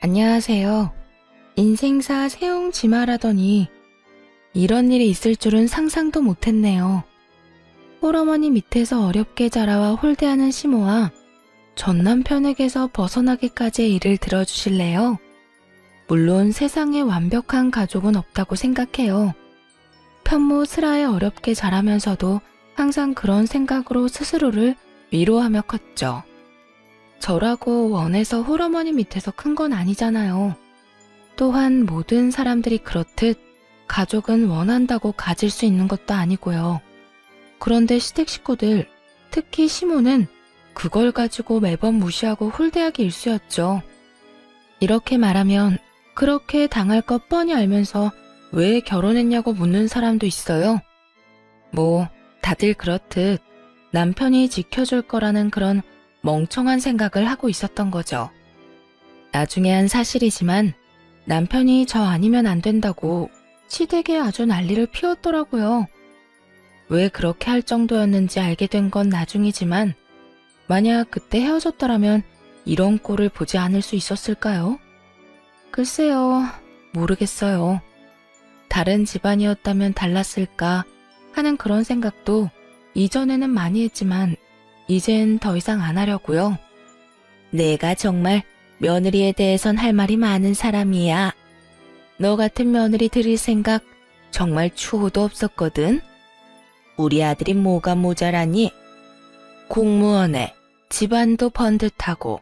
안녕하세요. 인생사 세옹지마라더니 이런 일이 있을 줄은 상상도 못했네요. 홀어머니 밑에서 어렵게 자라와 홀대하는 시모와 전 남편에게서 벗어나기까지의 일을 들어주실래요? 물론 세상에 완벽한 가족은 없다고 생각해요. 편모 슬아에 어렵게 자라면서도 항상 그런 생각으로 스스로를 위로하며 컸죠. 저라고 원해서 홀어머니 밑에서 큰 건 아니잖아요. 또한 모든 사람들이 그렇듯 가족은 원한다고 가질 수 있는 것도 아니고요. 그런데 시댁 식구들, 특히 시모는 그걸 가지고 매번 무시하고 홀대하기 일쑤였죠. 이렇게 말하면 그렇게 당할 것 뻔히 알면서 왜 결혼했냐고 묻는 사람도 있어요. 뭐 다들 그렇듯 남편이 지켜줄 거라는 그런 멍청한 생각을 하고 있었던 거죠. 나중에 한 사실이지만 남편이 저 아니면 안 된다고 시댁에 아주 난리를 피웠더라고요. 왜 그렇게 할 정도였는지 알게 된 건 나중이지만 만약 그때 헤어졌더라면 이런 꼴을 보지 않을 수 있었을까요? 글쎄요, 모르겠어요. 다른 집안이었다면 달랐을까 하는 그런 생각도 이전에는 많이 했지만 이젠 더 이상 안 하려고요. 내가 정말 며느리에 대해선 할 말이 많은 사람이야. 너 같은 며느리 들일 생각 정말 추호도 없었거든. 우리 아들이 뭐가 모자라니? 공무원에 집안도 번듯하고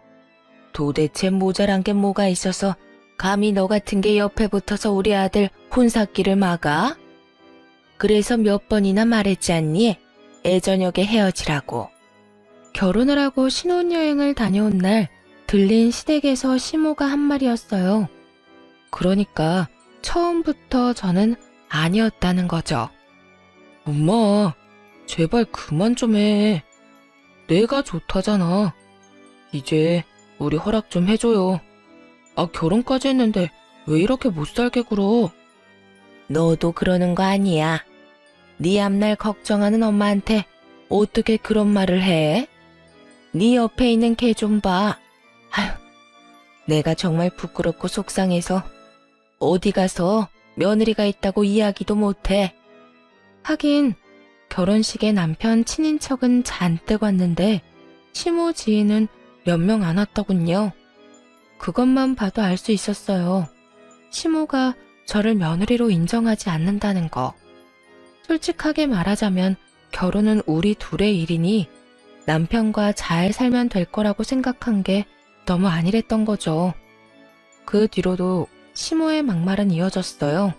도대체 모자란 게 뭐가 있어서 감히 너 같은 게 옆에 붙어서 우리 아들 혼사기를 막아? 그래서 몇 번이나 말했지 않니? 애저녁에 헤어지라고. 결혼을 하고 신혼여행을 다녀온 날 들린 시댁에서 시모가 한 말이었어요. 그러니까 처음부터 저는 아니었다는 거죠. 엄마, 제발 그만 좀 해. 내가 좋다잖아. 이제 우리 허락 좀 해줘요. 아, 결혼까지 했는데 왜 이렇게 못 살게 굴어? 너도 그러는 거 아니야. 네 앞날 걱정하는 엄마한테 어떻게 그런 말을 해? 네 옆에 있는 걔 좀 봐. 아휴, 내가 정말 부끄럽고 속상해서 어디 가서 며느리가 있다고 이야기도 못해. 하긴 결혼식에 남편 친인척은 잔뜩 왔는데 시모 지인은 몇 명 안 왔더군요. 그것만 봐도 알 수 있었어요. 시모가 저를 며느리로 인정하지 않는다는 거. 솔직하게 말하자면 결혼은 우리 둘의 일이니 남편과 잘 살면 될 거라고 생각한 게 너무 안일했던 거죠. 그 뒤로도 시모의 막말은 이어졌어요.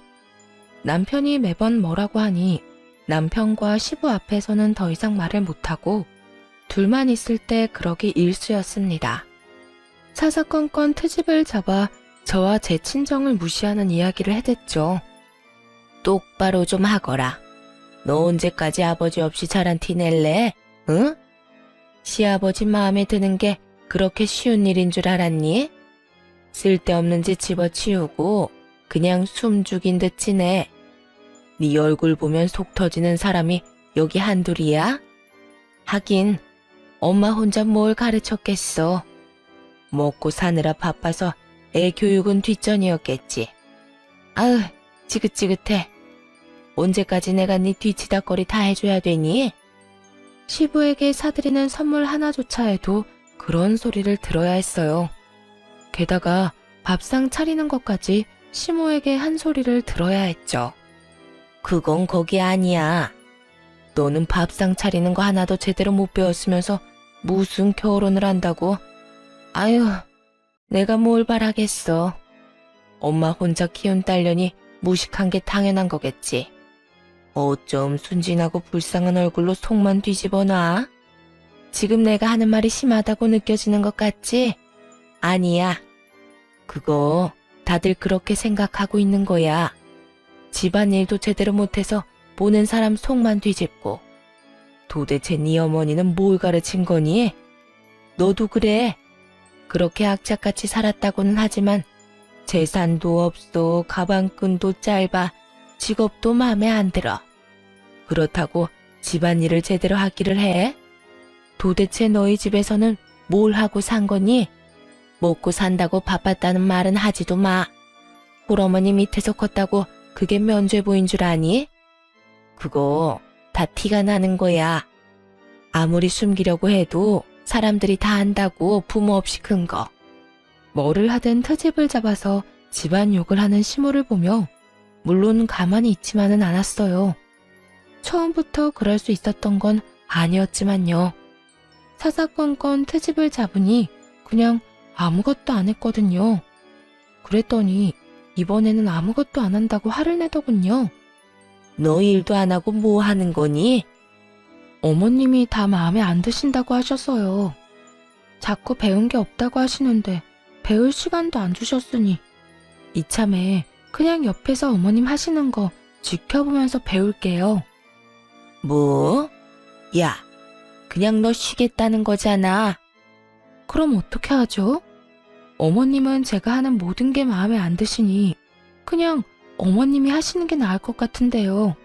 남편이 매번 뭐라고 하니 남편과 시부 앞에서는 더 이상 말을 못하고 둘만 있을 때 그러기 일쑤였습니다. 사사건건 트집을 잡아 저와 제 친정을 무시하는 이야기를 해댔죠. 똑바로 좀 하거라. 너 언제까지 아버지 없이 자란 티 낼래? 응? 시아버지 마음에 드는 게 그렇게 쉬운 일인 줄 알았니? 쓸데없는 짓 집어치우고 그냥 숨 죽인 듯 지내. 네 얼굴 보면 속 터지는 사람이 여기 한둘이야? 하긴 엄마 혼자 뭘 가르쳤겠어. 먹고 사느라 바빠서 애 교육은 뒷전이었겠지. 아으, 지긋지긋해. 언제까지 내가 네 뒤치다거리 다 해줘야 되니? 시부에게 사드리는 선물 하나조차 해도 그런 소리를 들어야 했어요. 게다가 밥상 차리는 것까지 시모에게 한 소리를 들어야 했죠. 그건 거기 아니야. 너는 밥상 차리는 거 하나도 제대로 못 배웠으면서 무슨 결혼을 한다고? 아유, 내가 뭘 바라겠어. 엄마 혼자 키운 딸려니 무식한 게 당연한 거겠지. 어쩜 순진하고 불쌍한 얼굴로 속만 뒤집어 놔? 지금 내가 하는 말이 심하다고 느껴지는 것 같지? 아니야. 그거 다들 그렇게 생각하고 있는 거야. 집안일도 제대로 못해서 보는 사람 속만 뒤집고. 도대체 네 어머니는 뭘 가르친 거니? 너도 그래. 그렇게 악착같이 살았다고는 하지만 재산도 없어, 가방끈도 짧아, 직업도 마음에 안 들어. 그렇다고 집안일을 제대로 하기를 해? 도대체 너희 집에서는 뭘 하고 산 거니? 먹고 산다고 바빴다는 말은 하지도 마. 홀어머니 밑에서 컸다고 그게 면죄 보인 줄 아니? 그거 다 티가 나는 거야. 아무리 숨기려고 해도 사람들이 다 안다고 부모 없이 큰 거. 뭐를 하든 트집을 잡아서 집안 욕을 하는 시모를 보며 물론 가만히 있지만은 않았어요. 처음부터 그럴 수 있었던 건 아니었지만요. 사사건건 트집을 잡으니 그냥 아무것도 안 했거든요. 그랬더니 이번에는 아무것도 안 한다고 화를 내더군요. 너 일도 안 하고 뭐 하는 거니? 어머님이 다 마음에 안 드신다고 하셨어요. 자꾸 배운 게 없다고 하시는데 배울 시간도 안 주셨으니 이참에 그냥 옆에서 어머님 하시는 거 지켜보면서 배울게요. 뭐? 야, 그냥 너 쉬겠다는 거잖아. 그럼 어떻게 하죠? 어머님은 제가 하는 모든 게 마음에 안 드시니 그냥 어머님이 하시는 게 나을 것 같은데요.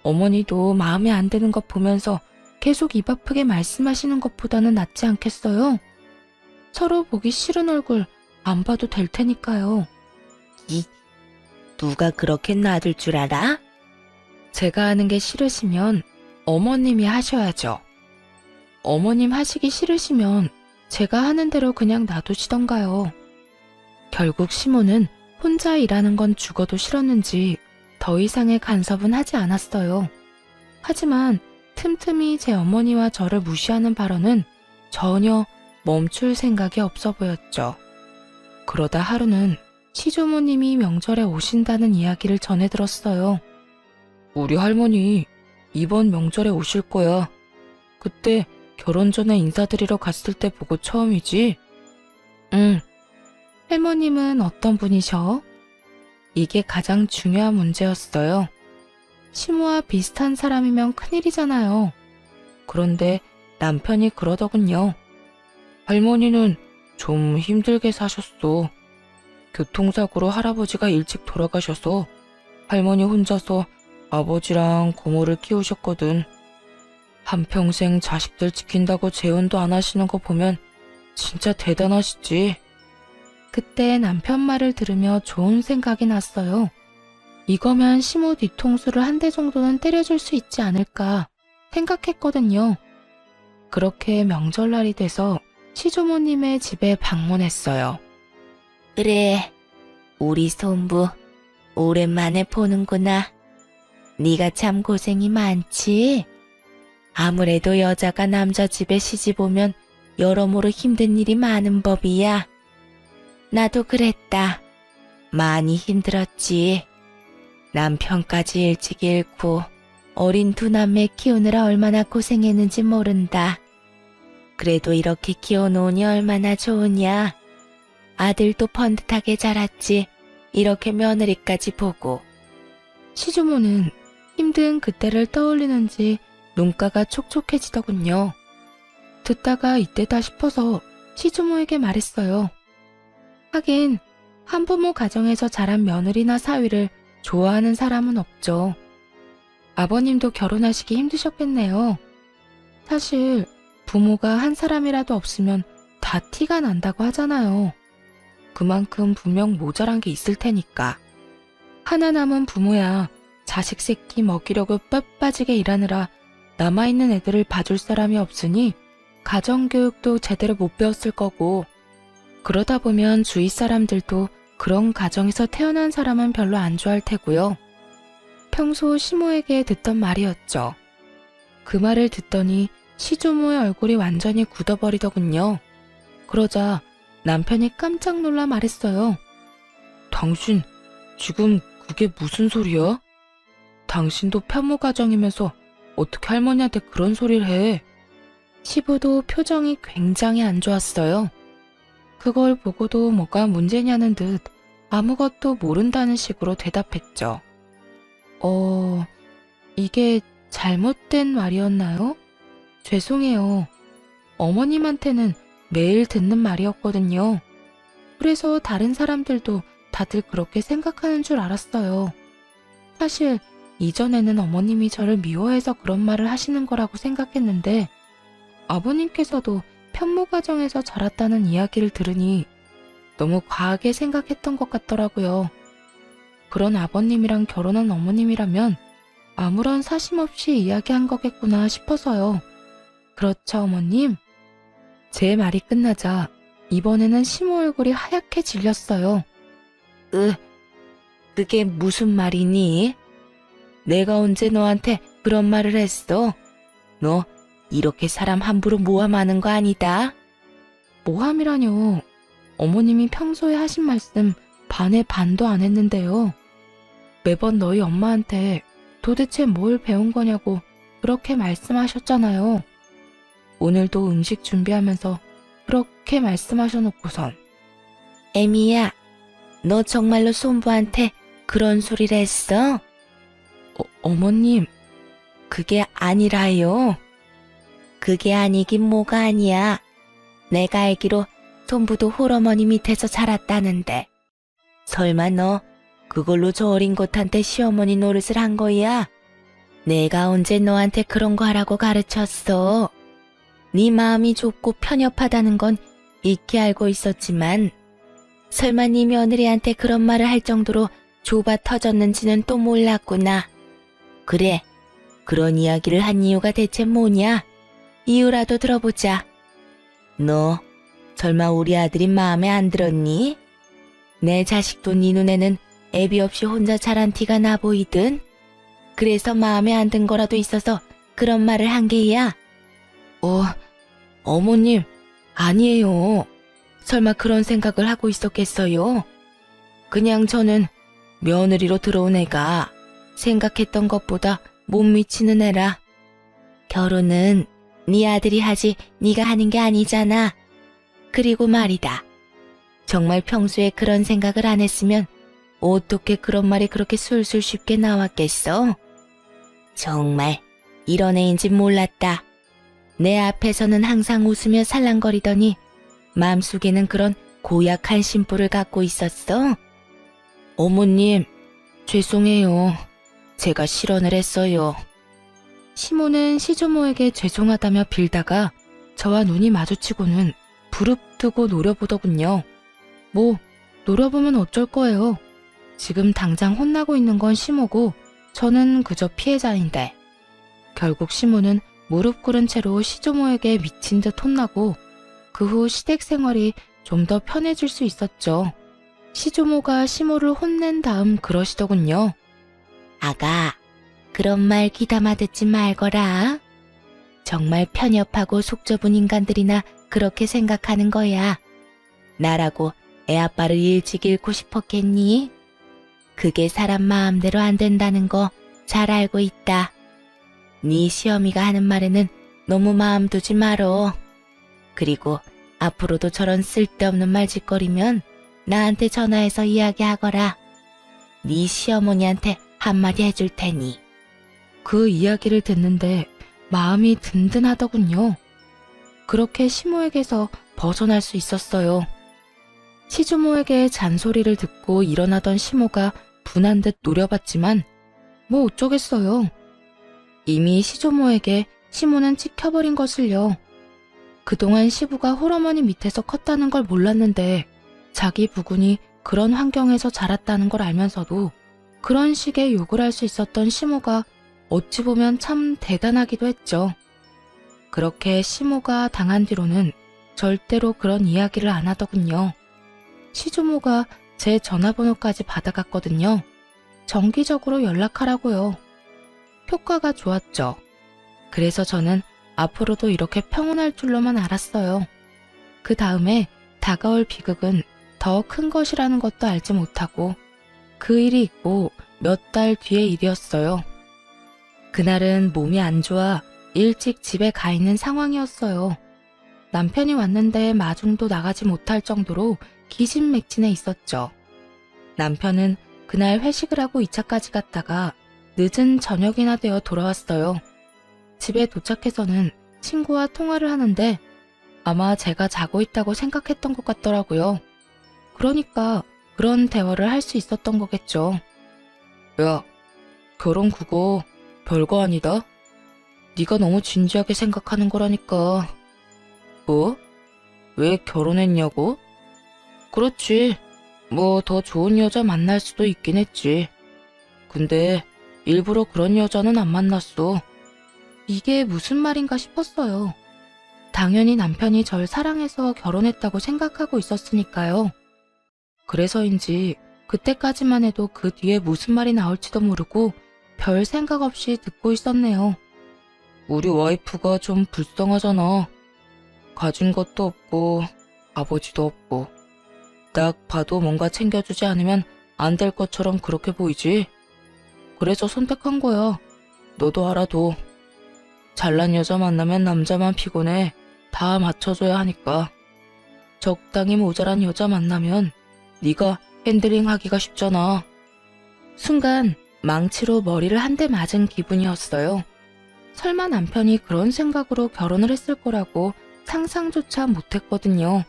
어머니도 마음에 안 드는 것 보면서 계속 입 아프게 말씀하시는 것보다는 낫지 않겠어요? 서로 보기 싫은 얼굴 안 봐도 될 테니까요. 누가 그렇게 놔둘 줄 알아? 제가 하는 게 싫으시면 어머님이 하셔야죠. 어머님 하시기 싫으시면 제가 하는 대로 그냥 놔두시던가요. 결국 시모는 혼자 일하는 건 죽어도 싫었는지 더 이상의 간섭은 하지 않았어요. 하지만 틈틈이 제 어머니와 저를 무시하는 발언은 전혀 멈출 생각이 없어 보였죠. 그러다 하루는 시조모님이 명절에 오신다는 이야기를 전해 들었어요. 우리 할머니 이번 명절에 오실 거야. 그때 결혼 전에 인사드리러 갔을 때 보고 처음이지? 응. 할머님은 어떤 분이셔? 이게 가장 중요한 문제였어요. 시모와 비슷한 사람이면 큰일이잖아요. 그런데 남편이 그러더군요. 할머니는 좀 힘들게 사셨어. 교통사고로 할아버지가 일찍 돌아가셔서 할머니 혼자서 아버지랑 고모를 키우셨거든. 한평생 자식들 지킨다고 재혼도 안 하시는 거 보면 진짜 대단하시지. 그때 남편 말을 들으며 좋은 생각이 났어요. 이거면 시모 뒤통수를 한 대 정도는 때려줄 수 있지 않을까 생각했거든요. 그렇게 명절날이 돼서 시조모님의 집에 방문했어요. 그래, 우리 손부 오랜만에 보는구나. 네가 참 고생이 많지? 아무래도 여자가 남자 집에 시집 오면 여러모로 힘든 일이 많은 법이야. 나도 그랬다. 많이 힘들었지. 남편까지 일찍 잃고 어린 두 남매 키우느라 얼마나 고생했는지 모른다. 그래도 이렇게 키워놓으니 얼마나 좋으냐. 아들도 번듯하게 자랐지. 이렇게 며느리까지 보고. 시주모는 힘든 그때를 떠올리는지 눈가가 촉촉해지더군요. 듣다가 이때다 싶어서 시주모에게 말했어요. 하긴 한부모 가정에서 자란 며느리나 사위를 좋아하는 사람은 없죠. 아버님도 결혼하시기 힘드셨겠네요. 사실 부모가 한 사람이라도 없으면 다 티가 난다고 하잖아요. 그만큼 분명 모자란 게 있을 테니까. 하나 남은 부모야 자식 새끼 먹이려고 뼈 빠지게 일하느라 남아있는 애들을 봐줄 사람이 없으니 가정교육도 제대로 못 배웠을 거고, 그러다 보면 주위 사람들도 그런 가정에서 태어난 사람은 별로 안 좋아할 테고요. 평소 시모에게 듣던 말이었죠. 그 말을 듣더니 시조모의 얼굴이 완전히 굳어버리더군요. 그러자 남편이 깜짝 놀라 말했어요. 당신 지금 그게 무슨 소리야? 당신도 편모 가정이면서 어떻게 할머니한테 그런 소리를 해? 시부도 표정이 굉장히 안 좋았어요. 그걸 보고도 뭐가 문제냐는 듯 아무것도 모른다는 식으로 대답했죠. 이게 잘못된 말이었나요? 죄송해요. 어머님한테는 매일 듣는 말이었거든요. 그래서 다른 사람들도 다들 그렇게 생각하는 줄 알았어요. 사실 이전에는 어머님이 저를 미워해서 그런 말을 하시는 거라고 생각했는데 아버님께서도 현무 가정에서 자랐다는 이야기를 들으니 너무 과하게 생각했던 것 같더라고요. 그런 아버님이랑 결혼한 어머님이라면 아무런 사심 없이 이야기한 거겠구나 싶어서요. 그렇죠, 어머님? 제 말이 끝나자 이번에는 시모 얼굴이 하얗게 질렸어요. 그게 무슨 말이니? 내가 언제 너한테 그런 말을 했어? 너 이렇게 사람 함부로 모함하는 거 아니다? 모함이라뇨. 어머님이 평소에 하신 말씀 반에 반도 안 했는데요. 매번 너희 엄마한테 도대체 뭘 배운 거냐고 그렇게 말씀하셨잖아요. 오늘도 음식 준비하면서 그렇게 말씀하셔놓고선. 에미야, 너 정말로 손부한테 그런 소리를 했어? 어머님, 그게 아니라요. 그게 아니긴 뭐가 아니야. 내가 알기로 손부도 홀어머니 밑에서 자랐다는데. 설마 너 그걸로 저 어린 것한테 시어머니 노릇을 한 거야? 내가 언제 너한테 그런 거 하라고 가르쳤어? 네 마음이 좁고 편협하다는 건 익히 알고 있었지만 설마 네 며느리한테 그런 말을 할 정도로 좁아 터졌는지는 또 몰랐구나. 그래, 그런 이야기를 한 이유가 대체 뭐냐? 이유라도 들어보자. 너 설마 우리 아들이 마음에 안 들었니? 내 자식도 네 눈에는 애비 없이 혼자 자란 티가 나 보이든 그래서 마음에 안 든 거라도 있어서 그런 말을 한 게야. 어머님, 아니에요. 설마 그런 생각을 하고 있었겠어요? 그냥 저는 며느리로 들어온 애가 생각했던 것보다 못 미치는 애라. 결혼은 네 아들이 하지 네가 하는 게 아니잖아. 그리고 말이다. 정말 평소에 그런 생각을 안 했으면 어떻게 그런 말이 그렇게 술술 쉽게 나왔겠어? 정말 이런 애인지 몰랐다. 내 앞에서는 항상 웃으며 살랑거리더니 마음속에는 그런 고약한 심보를 갖고 있었어. 어머님, 죄송해요. 제가 실언을 했어요. 시모는 시조모에게 죄송하다며 빌다가 저와 눈이 마주치고는 부릅뜨고 노려보더군요. 뭐 노려보면 어쩔 거예요. 지금 당장 혼나고 있는 건 시모고 저는 그저 피해자인데. 결국 시모는 무릎 꿇은 채로 시조모에게 미친 듯 혼나고 그 후 시댁 생활이 좀 더 편해질 수 있었죠. 시조모가 시모를 혼낸 다음 그러시더군요. 아가, 그런 말 귀담아 듣지 말거라. 정말 편협하고 속 좁은 인간들이나 그렇게 생각하는 거야. 나라고 애 아빠를 일찍 잃고 싶었겠니? 그게 사람 마음대로 안 된다는 거 잘 알고 있다. 네 시어미가 하는 말에는 너무 마음 두지 말어. 그리고 앞으로도 저런 쓸데없는 말 짓거리면 나한테 전화해서 이야기하거라. 네 시어머니한테 한마디 해줄 테니. 그 이야기를 듣는데 마음이 든든하더군요. 그렇게 시모에게서 벗어날 수 있었어요. 시주모에게 잔소리를 듣고 일어나던 시모가 분한 듯 노려봤지만 뭐 어쩌겠어요. 이미 시조모에게 시모는 찍혀버린 것을요. 그동안 시부가 홀어머니 밑에서 컸다는 걸 몰랐는데 자기 부군이 그런 환경에서 자랐다는 걸 알면서도 그런 식의 욕을 할 수 있었던 시모가 어찌 보면 참 대단하기도 했죠. 그렇게 시모가 당한 뒤로는 절대로 그런 이야기를 안 하더군요. 시조모가 제 전화번호까지 받아갔거든요. 정기적으로 연락하라고요. 효과가 좋았죠. 그래서 저는 앞으로도 이렇게 평온할 줄로만 알았어요. 그 다음에 다가올 비극은 더 큰 것이라는 것도 알지 못하고 그 일이 있고 몇 달 뒤의 일이었어요. 그날은 몸이 안 좋아 일찍 집에 가 있는 상황이었어요. 남편이 왔는데 마중도 나가지 못할 정도로 기진맥진해 있었죠. 남편은 그날 회식을 하고 2차까지 갔다가 늦은 저녁이나 되어 돌아왔어요. 집에 도착해서는 친구와 통화를 하는데 아마 제가 자고 있다고 생각했던 것 같더라고요. 그러니까 그런 대화를 할 수 있었던 거겠죠. 야, 결혼 그거 별거 아니다. 네가 너무 진지하게 생각하는 거라니까. 뭐? 왜 결혼했냐고? 그렇지. 뭐 더 좋은 여자 만날 수도 있긴 했지. 근데 일부러 그런 여자는 안 만났어. 이게 무슨 말인가 싶었어요. 당연히 남편이 절 사랑해서 결혼했다고 생각하고 있었으니까요. 그래서인지 그때까지만 해도 그 뒤에 무슨 말이 나올지도 모르고 별 생각 없이 듣고 있었네요. 우리 와이프가 좀 불쌍하잖아. 가진 것도 없고 아버지도 없고 딱 봐도 뭔가 챙겨주지 않으면 안 될 것처럼 그렇게 보이지. 그래서 선택한 거야. 너도 알아도. 잘난 여자 만나면 남자만 피곤해. 다 맞춰줘야 하니까. 적당히 모자란 여자 만나면 네가 핸들링하기가 쉽잖아. 순간 망치로 머리를 한 대 맞은 기분이었어요. 설마 남편이 그런 생각으로 결혼을 했을 거라고 상상조차 못했거든요.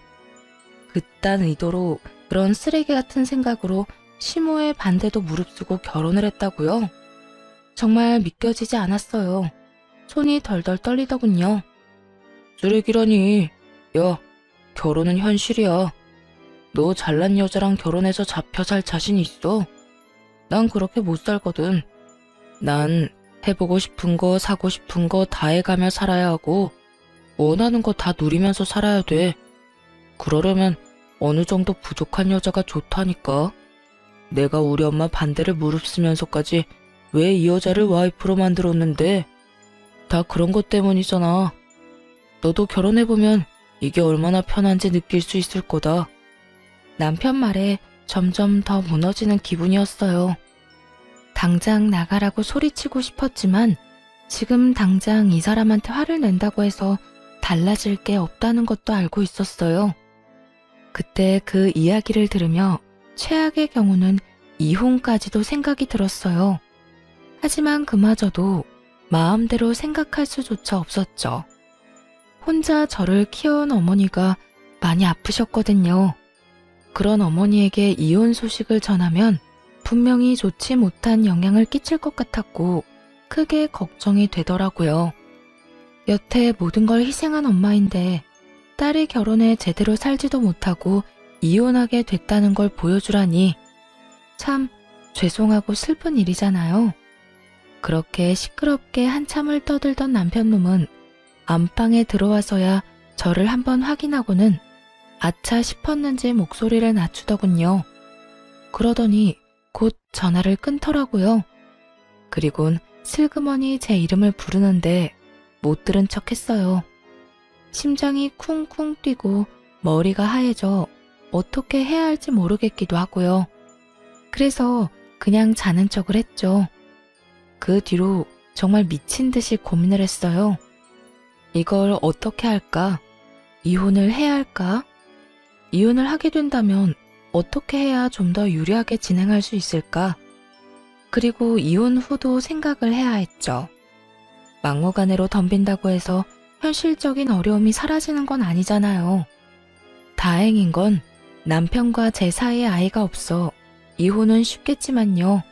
그딴 의도로 그런 쓰레기 같은 생각으로 시모의 반대도 무릅쓰고 결혼을 했다고요? 정말 믿겨지지 않았어요. 손이 덜덜 떨리더군요. 쓰레기라니. 야, 결혼은 현실이야. 너 잘난 여자랑 결혼해서 잡혀 살 자신 있어? 난 그렇게 못 살거든. 난 해보고 싶은 거, 사고 싶은 거 다 해가며 살아야 하고 원하는 거 다 누리면서 살아야 돼. 그러려면 어느 정도 부족한 여자가 좋다니까. 내가 우리 엄마 반대를 무릅쓰면서까지 왜 이 여자를 와이프로 만들었는데? 다 그런 것 때문이잖아. 너도 결혼해보면 이게 얼마나 편한지 느낄 수 있을 거다. 남편 말에 점점 더 무너지는 기분이었어요. 당장 나가라고 소리치고 싶었지만 지금 당장 이 사람한테 화를 낸다고 해서 달라질 게 없다는 것도 알고 있었어요. 그때 그 이야기를 들으며 최악의 경우는 이혼까지도 생각이 들었어요. 하지만 그마저도 마음대로 생각할 수조차 없었죠. 혼자 저를 키워온 어머니가 많이 아프셨거든요. 그런 어머니에게 이혼 소식을 전하면 분명히 좋지 못한 영향을 끼칠 것 같았고 크게 걱정이 되더라고요. 여태 모든 걸 희생한 엄마인데 딸이 결혼해 제대로 살지도 못하고 이혼하게 됐다는 걸 보여주라니 참 죄송하고 슬픈 일이잖아요. 그렇게 시끄럽게 한참을 떠들던 남편놈은 안방에 들어와서야 저를 한번 확인하고는 아차 싶었는지 목소리를 낮추더군요. 그러더니 곧 전화를 끊더라고요. 그리곤 슬그머니 제 이름을 부르는데 못 들은 척 했어요. 심장이 쿵쿵 뛰고 머리가 하얘져 어떻게 해야 할지 모르겠기도 하고요. 그래서 그냥 자는 척을 했죠. 그 뒤로 정말 미친 듯이 고민을 했어요. 이걸 어떻게 할까? 이혼을 해야 할까? 이혼을 하게 된다면 어떻게 해야 좀 더 유리하게 진행할 수 있을까? 그리고 이혼 후도 생각을 해야 했죠. 막무가내로 덤빈다고 해서 현실적인 어려움이 사라지는 건 아니잖아요. 다행인 건 남편과 제 사이에 아이가 없어 이혼은 쉽겠지만요.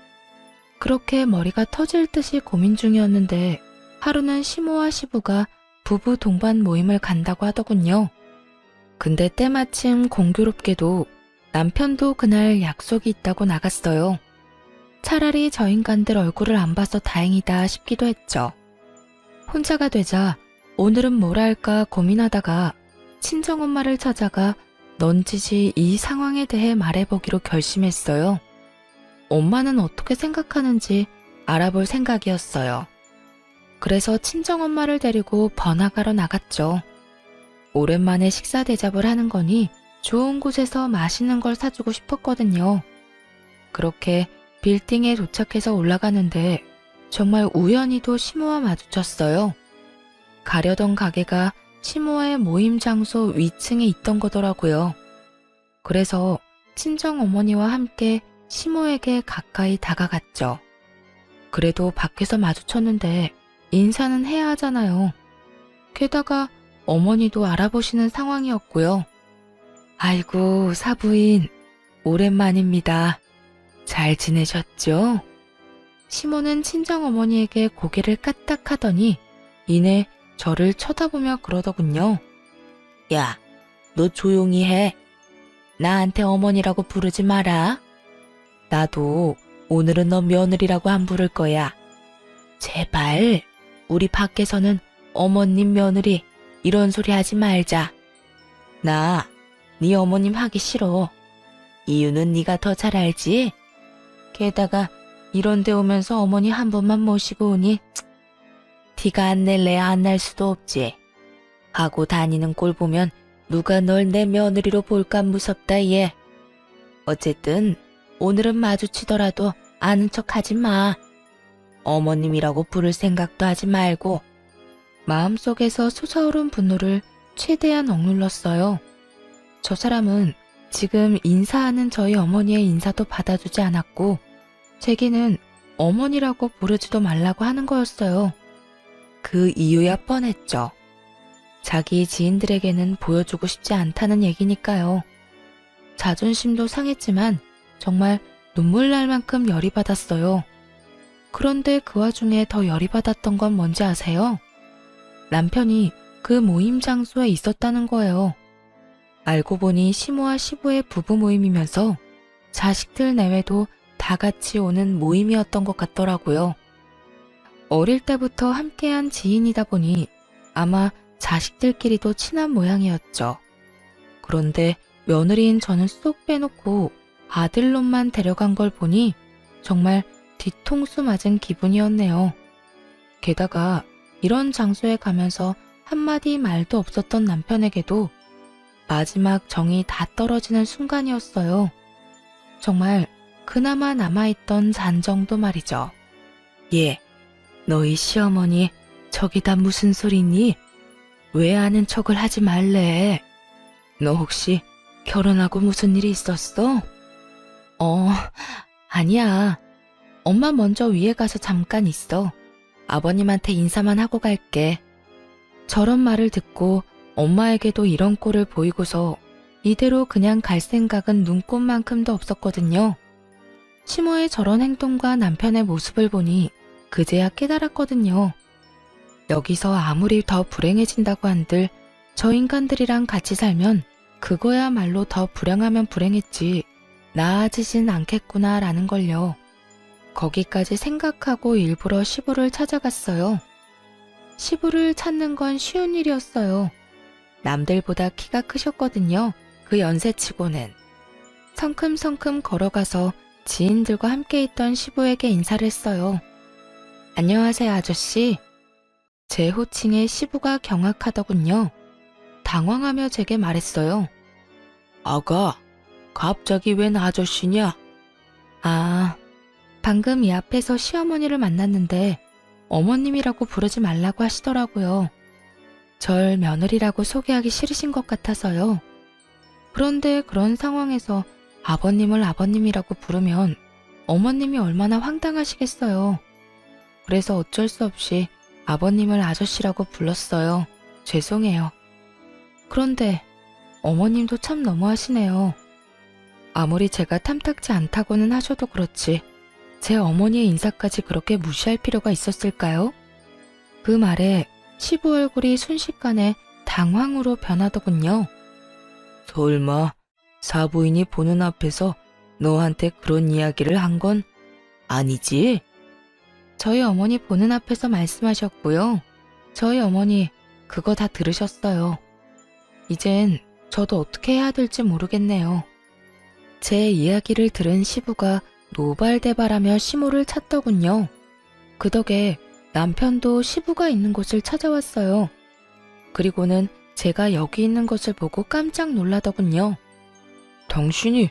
그렇게 머리가 터질 듯이 고민 중이었는데 하루는 시모와 시부가 부부 동반 모임을 간다고 하더군요. 근데 때마침 공교롭게도 남편도 그날 약속이 있다고 나갔어요. 차라리 저 인간들 얼굴을 안 봐서 다행이다 싶기도 했죠. 혼자가 되자 오늘은 뭘 할까 고민하다가 친정엄마를 찾아가 넌지시 이 상황에 대해 말해보기로 결심했어요. 엄마는 어떻게 생각하는지 알아볼 생각이었어요. 그래서 친정엄마를 데리고 번화가로 나갔죠. 오랜만에 식사 대접을 하는 거니 좋은 곳에서 맛있는 걸 사주고 싶었거든요. 그렇게 빌딩에 도착해서 올라가는데 정말 우연히도 시모와 마주쳤어요. 가려던 가게가 시모의 모임 장소 위층에 있던 거더라고요. 그래서 친정어머니와 함께 시모에게 가까이 다가갔죠. 그래도 밖에서 마주쳤는데 인사는 해야 하잖아요. 게다가 어머니도 알아보시는 상황이었고요. 아이고, 사부인, 오랜만입니다. 잘 지내셨죠? 시모는 친정어머니에게 고개를 까딱하더니 이내 저를 쳐다보며 그러더군요. 야, 너 조용히 해. 나한테 어머니라고 부르지 마라. 나도 오늘은 너 며느리라고 안 부를 거야. 제발 우리 밖에서는 어머님 며느리 이런 소리 하지 말자. 나 네 어머님 하기 싫어. 이유는 네가 더 잘 알지? 게다가 이런 데 오면서 어머니 한 번만 모시고 오니 티가 안 낼래야 안 날 수도 없지. 하고 다니는 꼴 보면 누가 널 내 며느리로 볼까 무섭다 얘. 어쨌든 오늘은 마주치더라도 아는 척 하지 마. 어머님이라고 부를 생각도 하지 말고. 마음속에서 솟아오른 분노를 최대한 억눌렀어요. 저 사람은 지금 인사하는 저희 어머니의 인사도 받아주지 않았고 제게는 어머니라고 부르지도 말라고 하는 거였어요. 그 이유야 뻔했죠. 자기 지인들에게는 보여주고 싶지 않다는 얘기니까요. 자존심도 상했지만 정말 눈물 날 만큼 열이 받았어요. 그런데 그 와중에 더 열이 받았던 건 뭔지 아세요? 남편이 그 모임 장소에 있었다는 거예요. 알고 보니 시모와 시부의 부부 모임이면서 자식들 내외도 다 같이 오는 모임이었던 것 같더라고요. 어릴 때부터 함께한 지인이다 보니 아마 자식들끼리도 친한 모양이었죠. 그런데 며느리인 저는 쏙 빼놓고 아들놈만 데려간 걸 보니 정말 뒤통수 맞은 기분이었네요. 게다가 이런 장소에 가면서 한마디 말도 없었던 남편에게도 마지막 정이 다 떨어지는 순간이었어요. 정말 그나마 남아있던 잔정도 말이죠. 예, 너희 시어머니 저기다 무슨 소리니? 왜 아는 척을 하지 말래? 너 혹시 결혼하고 무슨 일이 있었어? 아니야. 엄마 먼저 위에 가서 잠깐 있어. 아버님한테 인사만 하고 갈게. 저런 말을 듣고 엄마에게도 이런 꼴을 보이고서 이대로 그냥 갈 생각은 눈꼽만큼도 없었거든요. 시모의 저런 행동과 남편의 모습을 보니 그제야 깨달았거든요. 여기서 아무리 더 불행해진다고 한들 저 인간들이랑 같이 살면 그거야말로 더 불행하면 불행했지 나아지진 않겠구나 라는 걸요. 거기까지 생각하고 일부러 시부를 찾아갔어요. 시부를 찾는 건 쉬운 일이었어요. 남들보다 키가 크셨거든요. 그 연세치고는. 성큼성큼 걸어가서 지인들과 함께 있던 시부에게 인사를 했어요. 안녕하세요 아저씨. 제 호칭에 시부가 경악하더군요. 당황하며 제게 말했어요. 아가, 갑자기 웬 아저씨냐? 아, 방금 이 앞에서 시어머니를 만났는데 어머님이라고 부르지 말라고 하시더라고요. 절 며느리라고 소개하기 싫으신 것 같아서요. 그런데 그런 상황에서 아버님을 아버님이라고 부르면 어머님이 얼마나 황당하시겠어요. 그래서 어쩔 수 없이 아버님을 아저씨라고 불렀어요. 죄송해요. 그런데 어머님도 참 너무하시네요. 아무리 제가 탐탁지 않다고는 하셔도 그렇지 제 어머니의 인사까지 그렇게 무시할 필요가 있었을까요? 그 말에 시부 얼굴이 순식간에 당황으로 변하더군요. 설마 사부인이 보는 앞에서 너한테 그런 이야기를 한 건 아니지? 저희 어머니 보는 앞에서 말씀하셨고요. 저희 어머니 그거 다 들으셨어요. 이젠 저도 어떻게 해야 될지 모르겠네요. 제 이야기를 들은 시부가 노발대발하며 시모를 찾더군요. 그 덕에 남편도 시부가 있는 곳을 찾아왔어요. 그리고는 제가 여기 있는 것을 보고 깜짝 놀라더군요. 당신이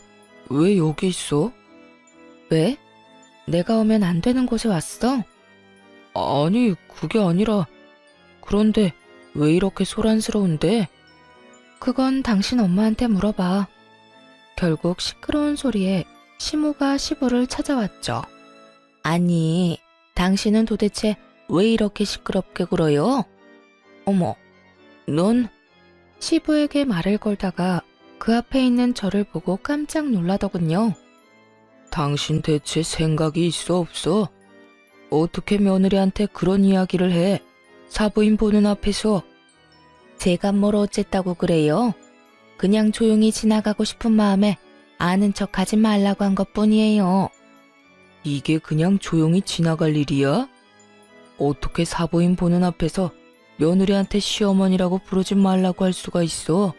왜 여기 있어? 왜? 내가 오면 안 되는 곳에 왔어? 아니, 그게 아니라 그런데 왜 이렇게 소란스러운데? 그건 당신 엄마한테 물어봐. 결국 시끄러운 소리에 시모가 시부를 찾아왔죠. 아니, 당신은 도대체 왜 이렇게 시끄럽게 굴어요? 어머, 넌? 시부에게 말을 걸다가 그 앞에 있는 저를 보고 깜짝 놀라더군요. 당신 대체 생각이 있어 없어? 어떻게 며느리한테 그런 이야기를 해? 사부인 보는 앞에서. 제가 뭘 어쨌다고 그래요? 그냥 조용히 지나가고 싶은 마음에 아는 척하지 말라고 한 것뿐이에요. 이게 그냥 조용히 지나갈 일이야? 어떻게 사부인 보는 앞에서 며느리한테 시어머니라고 부르지 말라고 할 수가 있어?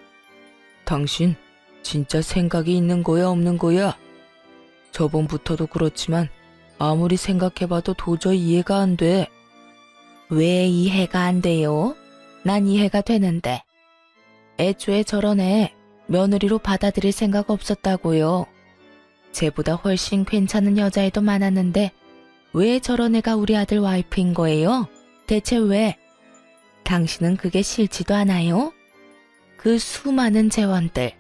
당신 진짜 생각이 있는 거야, 없는 거야? 저번부터도 그렇지만 아무리 생각해봐도 도저히 이해가 안 돼. 왜 이해가 안 돼요? 난 이해가 되는데. 애초에 저런 애 며느리로 받아들일 생각 없었다고요. 쟤보다 훨씬 괜찮은 여자애도 많았는데 왜 저런 애가 우리 아들 와이프인 거예요? 대체 왜? 당신은 그게 싫지도 않아요? 그 수많은 재원들.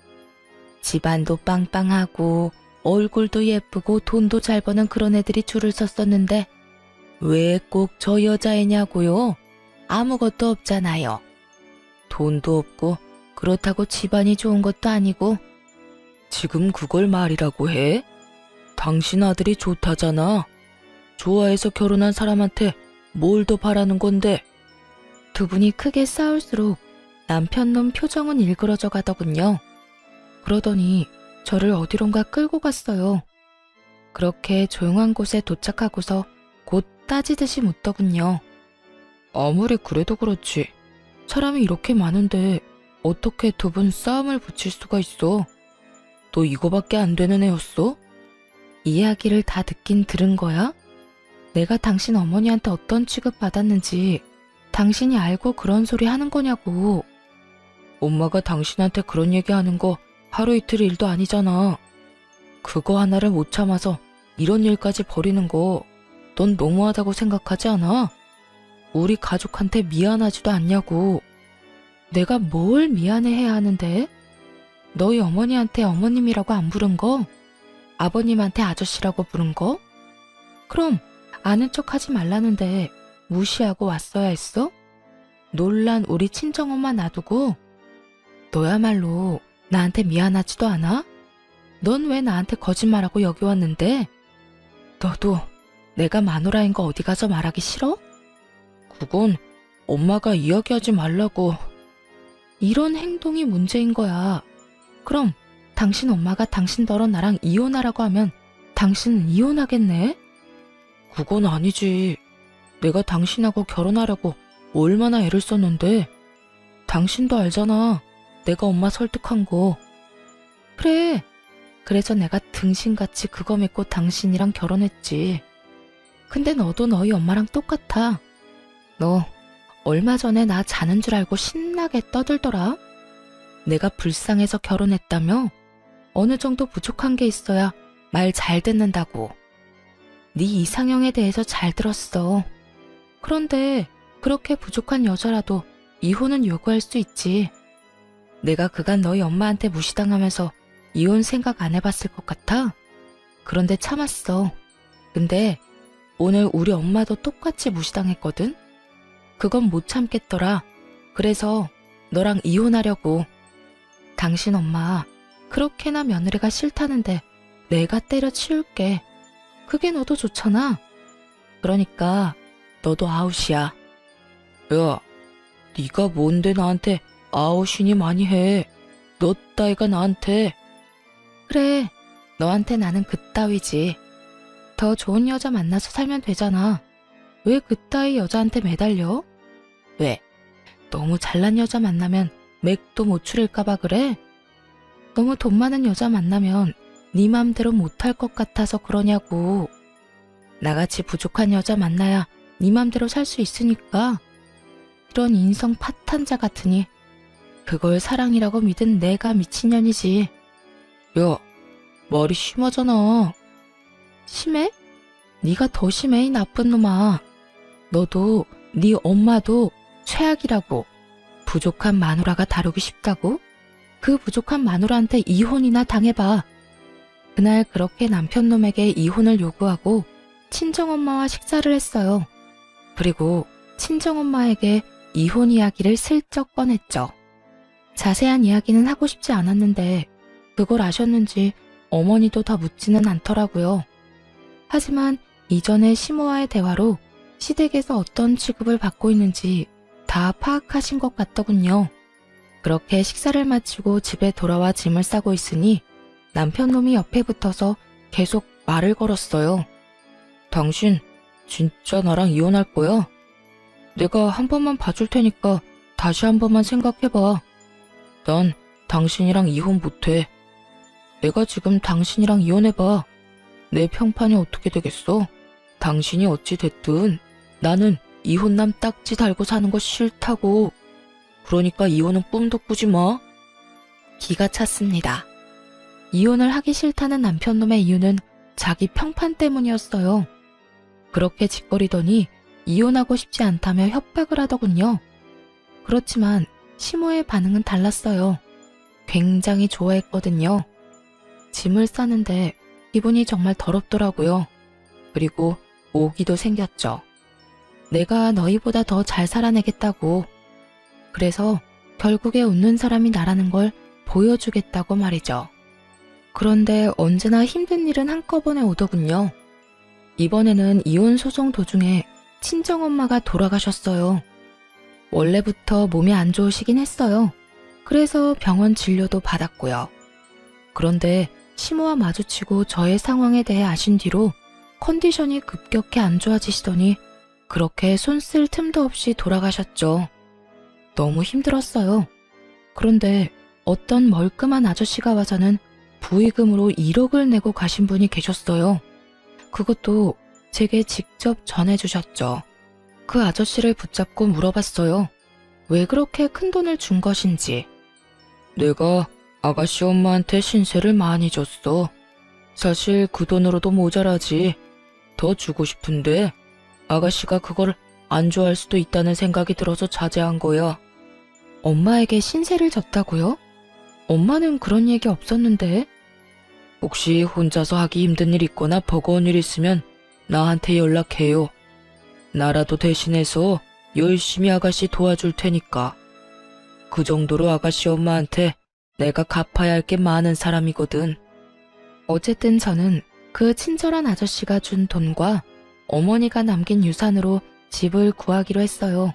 집안도 빵빵하고 얼굴도 예쁘고 돈도 잘 버는 그런 애들이 줄을 섰었는데 왜 꼭 저 여자애냐고요? 아무것도 없잖아요. 돈도 없고 그렇다고 집안이 좋은 것도 아니고. 지금 그걸 말이라고 해? 당신 아들이 좋다잖아. 좋아해서 결혼한 사람한테 뭘 더 바라는 건데? 두 분이 크게 싸울수록 남편 놈 표정은 일그러져 가더군요. 그러더니 저를 어디론가 끌고 갔어요. 그렇게 조용한 곳에 도착하고서 곧 따지듯이 묻더군요. 아무리 그래도 그렇지. 사람이 이렇게 많은데 어떻게 두 분 싸움을 붙일 수가 있어? 너 이거밖에 안 되는 애였어? 이야기를 다 듣긴 들은 거야? 내가 당신 어머니한테 어떤 취급 받았는지 당신이 알고 그런 소리 하는 거냐고. 엄마가 당신한테 그런 얘기하는 거 하루 이틀 일도 아니잖아. 그거 하나를 못 참아서 이런 일까지 벌이는 거 넌 너무하다고 생각하지 않아? 우리 가족한테 미안하지도 않냐고. 내가 뭘 미안해해야 하는데? 너희 어머니한테 어머님이라고 안 부른 거? 아버님한테 아저씨라고 부른 거? 그럼 아는 척하지 말라는데 무시하고 왔어야 했어? 놀란 우리 친정엄마 놔두고? 너야말로 나한테 미안하지도 않아? 넌 왜 나한테 거짓말하고 여기 왔는데? 너도 내가 마누라인 거 어디 가서 말하기 싫어? 그건 엄마가 이야기하지 말라고. 이런 행동이 문제인 거야. 그럼 당신 엄마가 당신더러 나랑 이혼하라고 하면 당신은 이혼하겠네? 그건 아니지. 내가 당신하고 결혼하려고 얼마나 애를 썼는데. 당신도 알잖아. 내가 엄마 설득한 거. 그래. 그래서 내가 등신같이 그거 믿고 당신이랑 결혼했지. 근데 너도 너희 엄마랑 똑같아. 너 얼마 전에 나 자는 줄 알고 신나게 떠들더라. 내가 불쌍해서 결혼했다며? 어느 정도 부족한 게 있어야 말 잘 듣는다고. 네 이상형에 대해서 잘 들었어. 그런데 그렇게 부족한 여자라도 이혼은 요구할 수 있지. 내가 그간 너희 엄마한테 무시당하면서 이혼 생각 안 해봤을 것 같아? 그런데 참았어. 근데 오늘 우리 엄마도 똑같이 무시당했거든? 그건 못 참겠더라. 그래서 너랑 이혼하려고. 당신 엄마 그렇게나 며느리가 싫다는데 내가 때려치울게. 그게 너도 좋잖아. 그러니까 너도 아웃이야. 야, 네가 뭔데 나한테 아웃이니 많이 해. 너 따위가 나한테. 그래, 너한테 나는 그따위지. 더 좋은 여자 만나서 살면 되잖아. 왜 그따위 여자한테 매달려? 왜? 너무 잘난 여자 만나면 맥도 못 추릴까봐 그래? 너무 돈 많은 여자 만나면 네 맘대로 못할 것 같아서 그러냐고. 나같이 부족한 여자 만나야 네 맘대로 살 수 있으니까. 이런 인성 파탄자 같으니 그걸 사랑이라고 믿은 내가 미친년이지. 야, 말이 심하잖아. 심해? 네가 더 심해, 이 나쁜 놈아. 너도 네 엄마도 최악이라고. 부족한 마누라가 다루기 쉽다고? 그 부족한 마누라한테 이혼이나 당해봐. 그날 그렇게 남편놈에게 이혼을 요구하고 친정엄마와 식사를 했어요. 그리고 친정엄마에게 이혼 이야기를 슬쩍 꺼냈죠. 자세한 이야기는 하고 싶지 않았는데 그걸 아셨는지 어머니도 더 묻지는 않더라고요. 하지만 이전의 시모와의 대화로 시댁에서 어떤 취급을 받고 있는지 다 파악하신 것 같더군요. 그렇게 식사를 마치고 집에 돌아와 짐을 싸고 있으니 남편 놈이 옆에 붙어서 계속 말을 걸었어요. 당신 진짜 나랑 이혼할 거야? 내가 한 번만 봐줄 테니까 다시 한 번만 생각해봐. 난 당신이랑 이혼 못해. 내가 지금 당신이랑 이혼해봐. 내 평판이 어떻게 되겠어? 당신이 어찌 됐든 나는 이혼남 딱지 달고 사는 거 싫다고. 그러니까 이혼은 꿈도 꾸지 마. 기가 찼습니다. 이혼을 하기 싫다는 남편 놈의 이유는 자기 평판 때문이었어요. 그렇게 짓거리더니 이혼하고 싶지 않다며 협박을 하더군요. 그렇지만 시모의 반응은 달랐어요. 굉장히 좋아했거든요. 짐을 싸는데 기분이 정말 더럽더라고요. 그리고 오기도 생겼죠. 내가 너희보다 더 잘 살아내겠다고. 그래서 결국에 웃는 사람이 나라는 걸 보여주겠다고 말이죠. 그런데 언제나 힘든 일은 한꺼번에 오더군요. 이번에는 이혼 소송 도중에 친정엄마가 돌아가셨어요. 원래부터 몸이 안 좋으시긴 했어요. 그래서 병원 진료도 받았고요. 그런데 시모와 마주치고 저의 상황에 대해 아신 뒤로 컨디션이 급격히 안 좋아지시더니 그렇게 손 쓸 틈도 없이 돌아가셨죠. 너무 힘들었어요. 그런데 어떤 멀끔한 아저씨가 와서는 부의금으로 1억을 내고 가신 분이 계셨어요. 그것도 제게 직접 전해주셨죠. 그 아저씨를 붙잡고 물어봤어요. 왜 그렇게 큰 돈을 준 것인지. 내가 아가씨 엄마한테 신세를 많이 줬어. 사실 그 돈으로도 모자라지. 더 주고 싶은데 아가씨가 그걸 안 좋아할 수도 있다는 생각이 들어서 자제한 거야. 엄마에게 신세를 졌다고요? 엄마는 그런 얘기 없었는데. 혹시 혼자서 하기 힘든 일 있거나 버거운 일 있으면 나한테 연락해요. 나라도 대신해서 열심히 아가씨 도와줄 테니까. 그 정도로 아가씨 엄마한테 내가 갚아야 할 게 많은 사람이거든. 어쨌든 저는 그 친절한 아저씨가 준 돈과 어머니가 남긴 유산으로 집을 구하기로 했어요.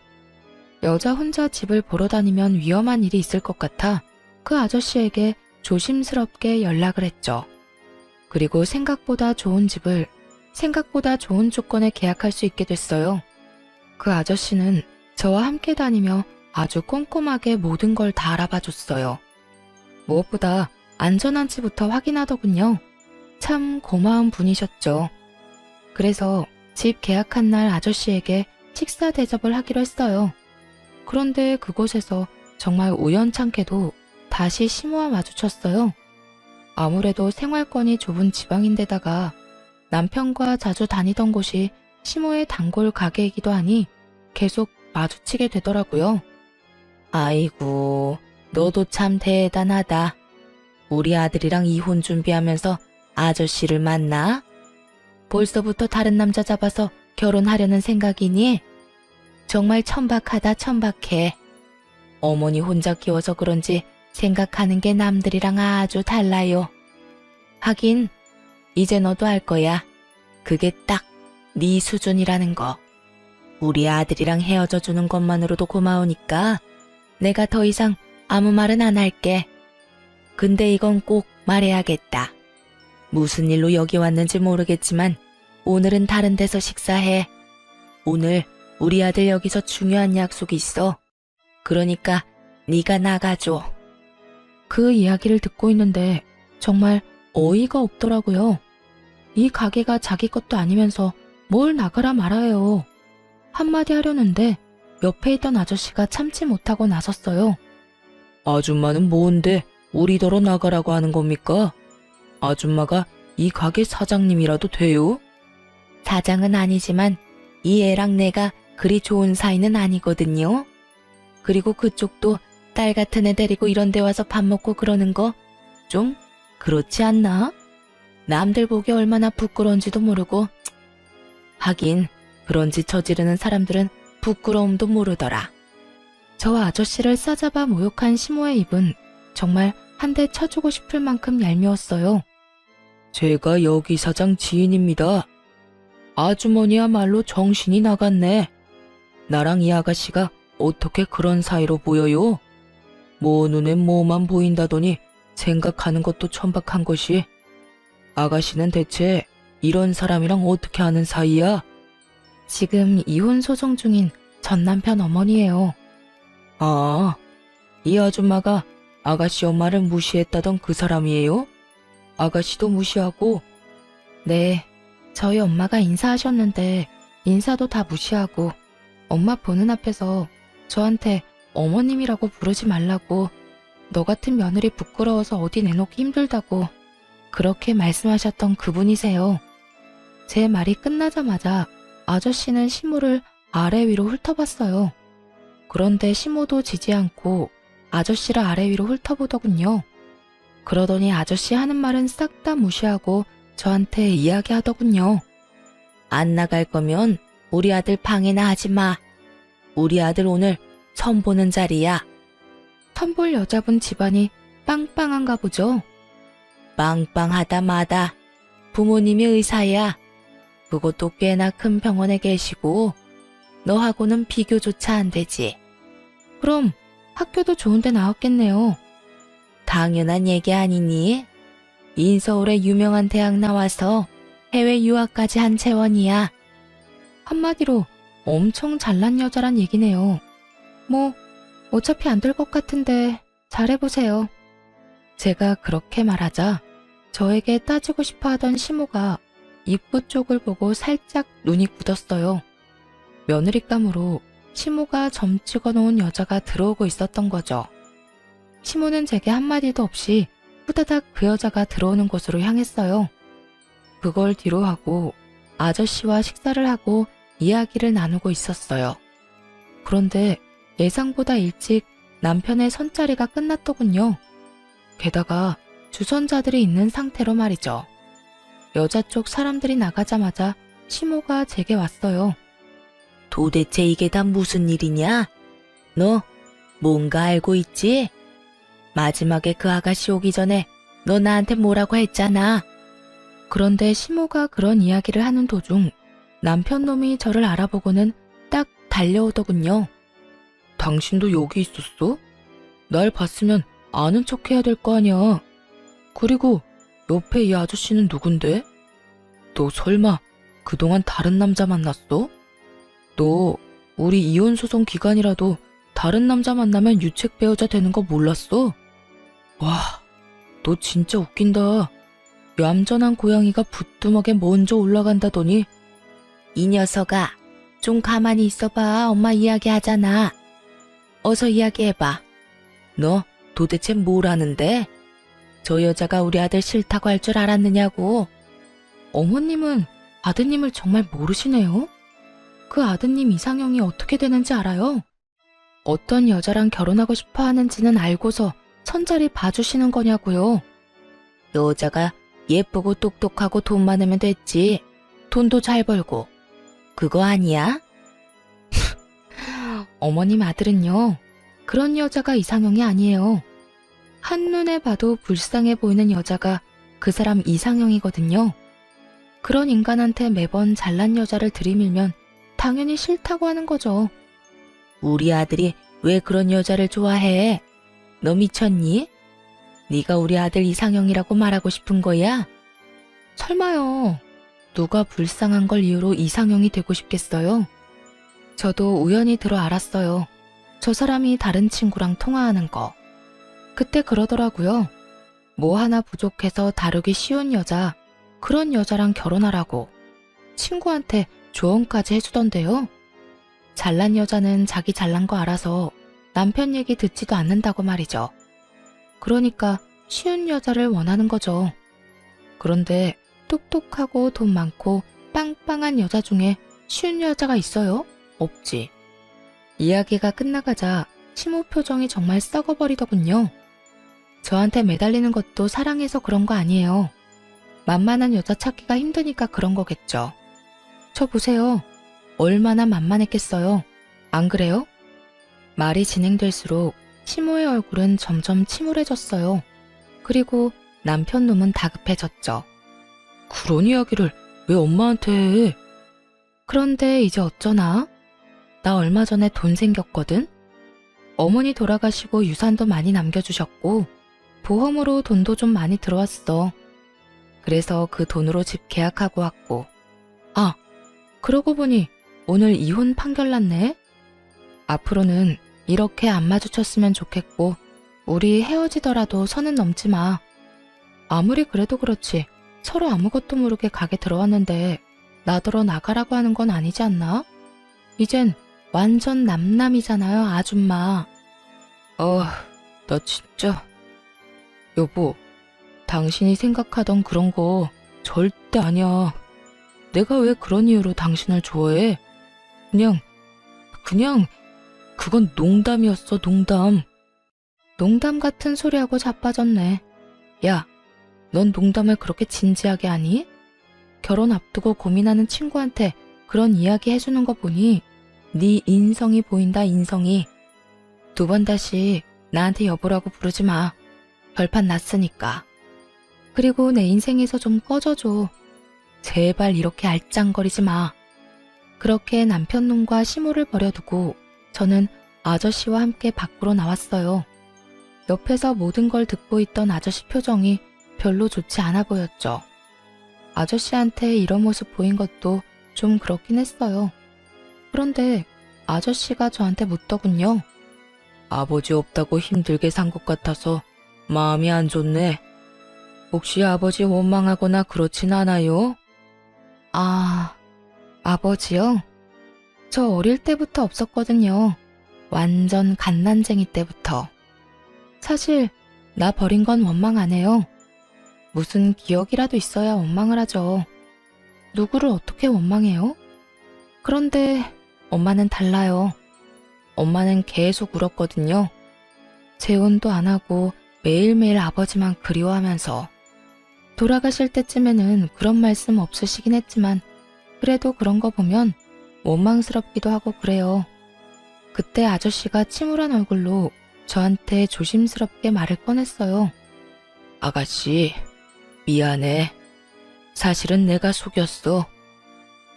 여자 혼자 집을 보러 다니면 위험한 일이 있을 것 같아 그 아저씨에게 조심스럽게 연락을 했죠. 그리고 생각보다 좋은 집을 생각보다 좋은 조건에 계약할 수 있게 됐어요. 그 아저씨는 저와 함께 다니며 아주 꼼꼼하게 모든 걸 다 알아봐 줬어요. 무엇보다 안전한지부터 확인하더군요. 참 고마운 분이셨죠. 그래서 집 계약한 날 아저씨에게 식사 대접을 하기로 했어요. 그런데 그곳에서 정말 우연찮게도 다시 시모와 마주쳤어요. 아무래도 생활권이 좁은 지방인데다가 남편과 자주 다니던 곳이 시모의 단골 가게이기도 하니 계속 마주치게 되더라고요. 아이고, 너도 참 대단하다. 우리 아들이랑 이혼 준비하면서 아저씨를 만나? 벌써부터 다른 남자 잡아서 결혼하려는 생각이니? 정말 천박하다, 천박해. 어머니 혼자 키워서 그런지 생각하는 게 남들이랑 아주 달라요. 하긴 이제 너도 알 거야. 그게 딱 네 수준이라는 거. 우리 아들이랑 헤어져 주는 것만으로도 고마우니까 내가 더 이상 아무 말은 안 할게. 근데 이건 꼭 말해야겠다. 무슨 일로 여기 왔는지 모르겠지만 오늘은 다른 데서 식사해. 오늘 우리 아들 여기서 중요한 약속이 있어. 그러니까 네가 나가줘. 그 이야기를 듣고 있는데 정말 어이가 없더라고요. 이 가게가 자기 것도 아니면서 뭘 나가라 말아요. 한마디 하려는데 옆에 있던 아저씨가 참지 못하고 나섰어요. 아줌마는 뭔데 우리더러 나가라고 하는 겁니까? 아줌마가 이 가게 사장님이라도 돼요? 사장은 아니지만 이 애랑 내가 그리 좋은 사이는 아니거든요. 그리고 그쪽도 딸 같은 애 데리고 이런 데 와서 밥 먹고 그러는 거 좀 그렇지 않나? 남들 보기 얼마나 부끄러운지도 모르고. 하긴 그런 짓 저지르는 사람들은 부끄러움도 모르더라. 저 아저씨를 싸잡아 모욕한 시모의 입은 정말 한 대 쳐주고 싶을 만큼 얄미웠어요. 제가 여기 사장 지인입니다. 아주머니야말로 정신이 나갔네. 나랑 이 아가씨가 어떻게 그런 사이로 보여요? 뭐 눈엔 뭐만 보인다더니 생각하는 것도 천박한 것이. 아가씨는 대체 이런 사람이랑 어떻게 하는 사이야? 지금 이혼 소송 중인 전 남편 어머니예요. 아, 이 아줌마가 아가씨 엄마를 무시했다던 그 사람이에요? 아가씨도 무시하고? 네, 저희 엄마가 인사하셨는데 인사도 다 무시하고 엄마 보는 앞에서 저한테 어머님이라고 부르지 말라고, 너 같은 며느리 부끄러워서 어디 내놓기 힘들다고 그렇게 말씀하셨던 그분이세요. 제 말이 끝나자마자 아저씨는 시모를 아래 위로 훑어봤어요. 그런데 시모도 지지 않고 아저씨를 아래 위로 훑어보더군요. 그러더니 아저씨 하는 말은 싹 다 무시하고 저한테 이야기하더군요. 안 나갈 거면 우리 아들 방해나 하지 마. 우리 아들 오늘 처음 보는 자리야. 텀볼 여자분 집안이 빵빵한가 보죠. 빵빵하다 마다. 부모님이 의사야. 그것도 꽤나 큰 병원에 계시고 너하고는 비교조차 안 되지. 그럼 학교도 좋은데 나왔겠네요. 당연한 얘기 아니니? 인서울의 유명한 대학 나와서 해외 유학까지 한 채원이야. 한마디로 엄청 잘난 여자란 얘기네요. 뭐 어차피 안 될 것 같은데 잘해보세요. 제가 그렇게 말하자 저에게 따지고 싶어 하던 시모가 입구 쪽을 보고 살짝 눈이 굳었어요. 며느리감으로 시모가 점 찍어놓은 여자가 들어오고 있었던 거죠. 시모는 제게 한마디도 없이 후다닥 그 여자가 들어오는 곳으로 향했어요. 그걸 뒤로 하고 아저씨와 식사를 하고 이야기를 나누고 있었어요. 그런데 예상보다 일찍 남편의 선자리가 끝났더군요. 게다가 주선자들이 있는 상태로 말이죠. 여자 쪽 사람들이 나가자마자 시모가 제게 왔어요. 도대체 이게 다 무슨 일이냐? 너 뭔가 알고 있지? 마지막에 그 아가씨 오기 전에 너 나한테 뭐라고 했잖아. 그런데 시모가 그런 이야기를 하는 도중 남편 놈이 저를 알아보고는 딱 달려오더군요. 당신도 여기 있었어? 날 봤으면 아는 척 해야 될 거 아니야. 그리고 옆에 이 아저씨는 누군데? 너 설마 그동안 다른 남자 만났어? 너 우리 이혼 소송 기간이라도 다른 남자 만나면 유책 배우자 되는 거 몰랐어? 와, 너 진짜 웃긴다. 얌전한 고양이가 부뚜막에 먼저 올라간다더니. 이 녀석아, 좀 가만히 있어봐. 엄마 이야기하잖아. 어서 이야기해봐. 너 도대체 뭘 아는데? 저 여자가 우리 아들 싫다고 할 줄 알았느냐고. 어머님은 아드님을 정말 모르시네요. 그 아드님 이상형이 어떻게 되는지 알아요? 어떤 여자랑 결혼하고 싶어 하는지는 알고서 선자리 봐주시는 거냐고요. 여자가 예쁘고 똑똑하고 돈 많으면 됐지. 돈도 잘 벌고. 그거 아니야? 어머님 아들은요, 그런 여자가 이상형이 아니에요. 한눈에 봐도 불쌍해 보이는 여자가 그 사람 이상형이거든요. 그런 인간한테 매번 잘난 여자를 들이밀면 당연히 싫다고 하는 거죠. 우리 아들이 왜 그런 여자를 좋아해? 너 미쳤니? 네가 우리 아들 이상형이라고 말하고 싶은 거야? 설마요. 누가 불쌍한 걸 이유로 이상형이 되고 싶겠어요? 저도 우연히 들어 알았어요. 저 사람이 다른 친구랑 통화하는 거. 그때 그러더라고요. 뭐 하나 부족해서 다루기 쉬운 여자, 그런 여자랑 결혼하라고. 친구한테 조언까지 해주던데요. 잘난 여자는 자기 잘난 거 알아서 남편 얘기 듣지도 않는다고 말이죠. 그러니까 쉬운 여자를 원하는 거죠. 그런데 똑똑하고 돈 많고 빵빵한 여자 중에 쉬운 여자가 있어요? 없지. 이야기가 끝나가자 시모 표정이 정말 썩어버리더군요. 저한테 매달리는 것도 사랑해서 그런 거 아니에요. 만만한 여자 찾기가 힘드니까 그런 거겠죠. 저 보세요. 얼마나 만만했겠어요. 안 그래요? 말이 진행될수록 시모의 얼굴은 점점 침울해졌어요. 그리고 남편 놈은 다급해졌죠. 그런 이야기를 왜 엄마한테 해? 그런데 이제 어쩌나? 나 얼마 전에 돈 생겼거든? 어머니 돌아가시고 유산도 많이 남겨주셨고 보험으로 돈도 좀 많이 들어왔어. 그래서 그 돈으로 집 계약하고 왔고. 아, 그러고 보니 오늘 이혼 판결 났네? 앞으로는 이렇게 안 마주쳤으면 좋겠고 우리 헤어지더라도 선은 넘지 마. 아무리 그래도 그렇지 서로 아무것도 모르게 가게 들어왔는데 나더러 나가라고 하는 건 아니지 않나? 이젠 완전 남남이잖아요, 아줌마. 나 진짜. 여보, 당신이 생각하던 그런 거 절대 아니야. 내가 왜 그런 이유로 당신을 좋아해? 그냥, 그건 농담이었어, 농담. 농담 같은 소리하고 자빠졌네. 야, 넌 농담을 그렇게 진지하게 하니? 결혼 앞두고 고민하는 친구한테 그런 이야기 해주는 거 보니 네 인성이 보인다, 인성이. 2번 다시 나한테 여보라고 부르지 마. 결판 났으니까. 그리고 내 인생에서 좀 꺼져줘. 제발 이렇게 알짱거리지 마. 그렇게 남편놈과 시모를 버려두고 저는 아저씨와 함께 밖으로 나왔어요. 옆에서 모든 걸 듣고 있던 아저씨 표정이 별로 좋지 않아 보였죠. 아저씨한테 이런 모습 보인 것도 좀 그렇긴 했어요. 그런데 아저씨가 저한테 묻더군요. 아버지 없다고 힘들게 산 것 같아서 마음이 안 좋네. 혹시 아버지 원망하거나 그렇진 않아요? 아, 아버지요? 저 어릴 때부터 없었거든요. 완전 갓난쟁이 때부터. 사실 나 버린 건 원망 안 해요. 무슨 기억이라도 있어야 원망을 하죠. 누구를 어떻게 원망해요? 그런데 엄마는 달라요. 엄마는 계속 울었거든요. 재혼도 안 하고 매일매일 아버지만 그리워하면서. 돌아가실 때쯤에는 그런 말씀 없으시긴 했지만 그래도 그런 거 보면 원망스럽기도 하고 그래요. 그때 아저씨가 침울한 얼굴로 저한테 조심스럽게 말을 꺼냈어요. 아가씨, 미안해. 사실은 내가 속였어.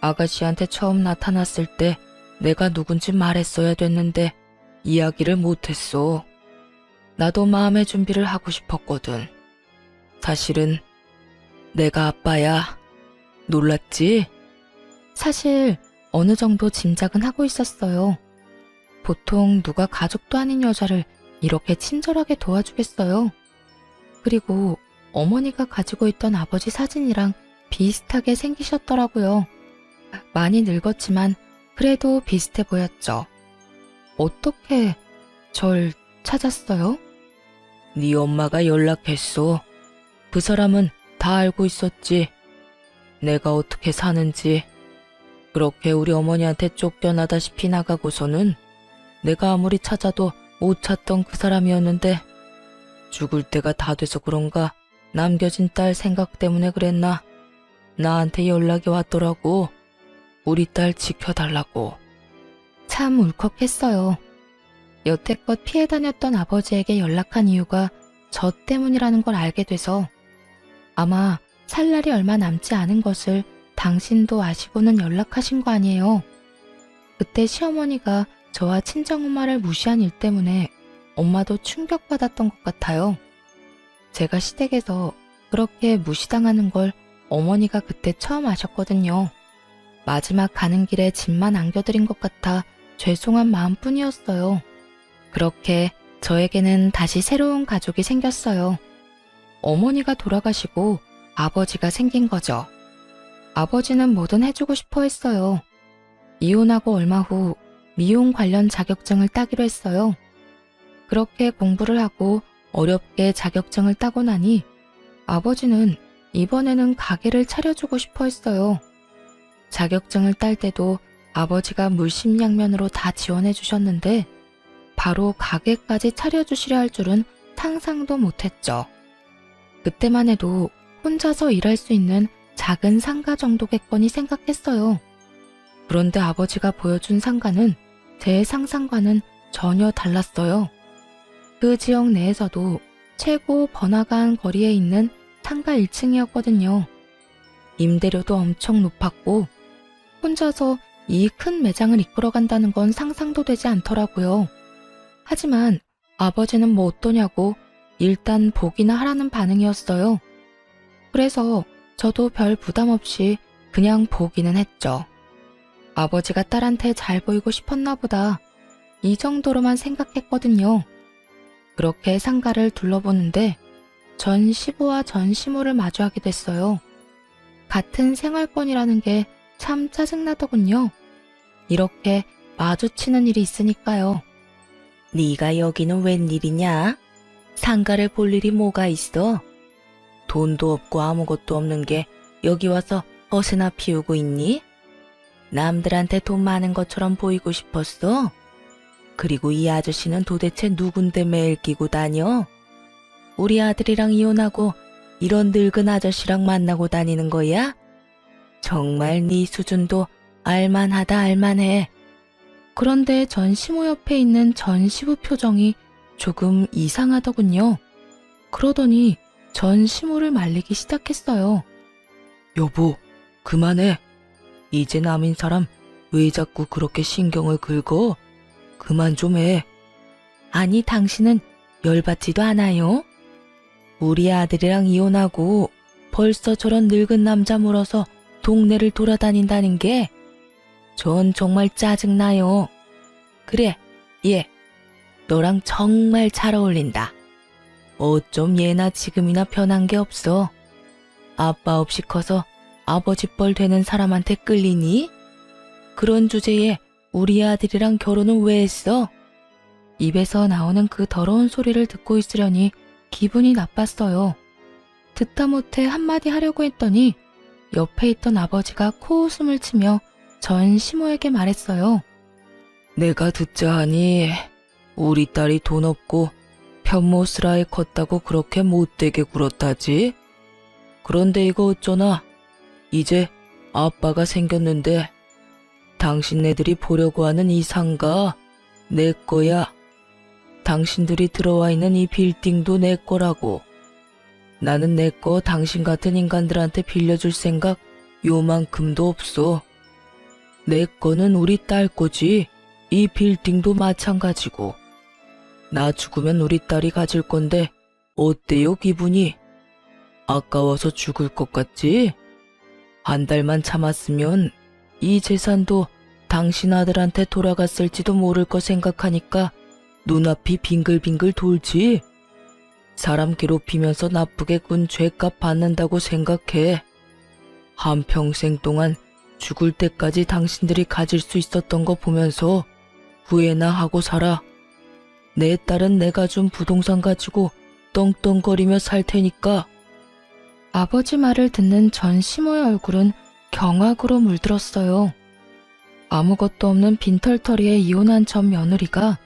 아가씨한테 처음 나타났을 때 내가 누군지 말했어야 됐는데 이야기를 못했어. 나도 마음의 준비를 하고 싶었거든. 사실은 내가 아빠야. 놀랐지? 사실 어느 정도 짐작은 하고 있었어요. 보통 누가 가족도 아닌 여자를 이렇게 친절하게 도와주겠어요. 그리고 어머니가 가지고 있던 아버지 사진이랑 비슷하게 생기셨더라고요. 많이 늙었지만 그래도 비슷해 보였죠. 어떻게 절 찾았어요? 네 엄마가 연락했어. 그 사람은 다 알고 있었지. 내가 어떻게 사는지. 그렇게 우리 어머니한테 쫓겨나다시피 나가고서는 내가 아무리 찾아도 못 찾던 그 사람이었는데 죽을 때가 다 돼서 그런가 남겨진 딸 생각 때문에 그랬나 나한테 연락이 왔더라고. 우리 딸 지켜달라고. 참 울컥했어요. 여태껏 피해 다녔던 아버지에게 연락한 이유가 저 때문이라는 걸 알게 돼서 아마 살 날이 얼마 남지 않은 것을 당신도 아시고는 연락하신 거 아니에요. 그때 시어머니가 저와 친정엄마를 무시한 일 때문에 엄마도 충격받았던 것 같아요. 제가 시댁에서 그렇게 무시당하는 걸 어머니가 그때 처음 아셨거든요. 마지막 가는 길에 짐만 안겨드린 것 같아 죄송한 마음뿐이었어요. 그렇게 저에게는 다시 새로운 가족이 생겼어요. 어머니가 돌아가시고 아버지가 생긴 거죠. 아버지는 뭐든 해주고 싶어 했어요. 이혼하고 얼마 후 미용 관련 자격증을 따기로 했어요. 그렇게 공부를 하고 어렵게 자격증을 따고 나니 아버지는 이번에는 가게를 차려주고 싶어 했어요. 자격증을 딸 때도 아버지가 물심양면으로 다 지원해 주셨는데 바로 가게까지 차려주시려 할 줄은 상상도 못했죠. 그때만 해도 혼자서 일할 수 있는 작은 상가 정도겠거니 생각했어요. 그런데 아버지가 보여준 상가는 제 상상과는 전혀 달랐어요. 그 지역 내에서도 최고 번화가한 거리에 있는 상가 1층이었거든요. 임대료도 엄청 높았고 혼자서 이 큰 매장을 이끌어간다는 건 상상도 되지 않더라고요. 하지만 아버지는 뭐 어떠냐고 일단 보기나 하라는 반응이었어요. 그래서 저도 별 부담 없이 그냥 보기는 했죠. 아버지가 딸한테 잘 보이고 싶었나 보다. 이 정도로만 생각했거든요. 그렇게 상가를 둘러보는데 전 시부와 전 시모를 마주하게 됐어요. 같은 생활권이라는 게 참 짜증나더군요. 이렇게 마주치는 일이 있으니까요. 네가 여기는 웬일이냐? 상가를 볼 일이 뭐가 있어? 돈도 없고 아무것도 없는 게 여기 와서 허세나 피우고 있니? 남들한테 돈 많은 것처럼 보이고 싶었어? 그리고 이 아저씨는 도대체 누군데 매일 끼고 다녀? 우리 아들이랑 이혼하고 이런 늙은 아저씨랑 만나고 다니는 거야? 정말 네 수준도 알만하다 알만해. 그런데 전 시모 옆에 있는 전 시부 표정이 조금 이상하더군요. 그러더니 전 시모를 말리기 시작했어요. 여보, 그만해. 이제 남인 사람 왜 자꾸 그렇게 신경을 긁어? 그만 좀 해. 아니, 당신은 열받지도 않아요? 우리 아들이랑 이혼하고 벌써 저런 늙은 남자 물어서 동네를 돌아다닌다는 게 전 정말 짜증나요. 그래, 얘 너랑 정말 잘 어울린다. 어쩜 얘나 지금이나 변한 게 없어. 아빠 없이 커서 아버지 뻘 되는 사람한테 끌리니? 그런 주제에 우리 아들이랑 결혼은 왜 했어? 입에서 나오는 그 더러운 소리를 듣고 있으려니 기분이 나빴어요. 듣다 못해 한마디 하려고 했더니 옆에 있던 아버지가 코웃음을 치며 전 시모에게 말했어요. 내가 듣자 하니 우리 딸이 돈 없고 편모스라에 컸다고 그렇게 못되게 굴었다지? 그런데 이거 어쩌나 이제 아빠가 생겼는데 당신네들이 보려고 하는 이 상가 내 거야. 당신들이 들어와 있는 이 빌딩도 내 거라고. 나는 내 거 당신 같은 인간들한테 빌려줄 생각 요만큼도 없어. 내 거는 우리 딸 거지. 이 빌딩도 마찬가지고. 나 죽으면 우리 딸이 가질 건데 어때요 기분이? 아까워서 죽을 것 같지? 한 달만 참았으면 이 재산도 당신 아들한테 돌아갔을지도 모를 거 생각하니까 눈앞이 빙글빙글 돌지. 사람 괴롭히면서 나쁘게 군 죄값 받는다고 생각해. 한평생 동안 죽을 때까지 당신들이 가질 수 있었던 거 보면서 후회나 하고 살아. 내 딸은 내가 준 부동산 가지고 떵떵거리며 살 테니까. 아버지 말을 듣는 전 시모의 얼굴은 경악으로 물들었어요. 아무것도 없는 빈털터리에 이혼한 전 며느리가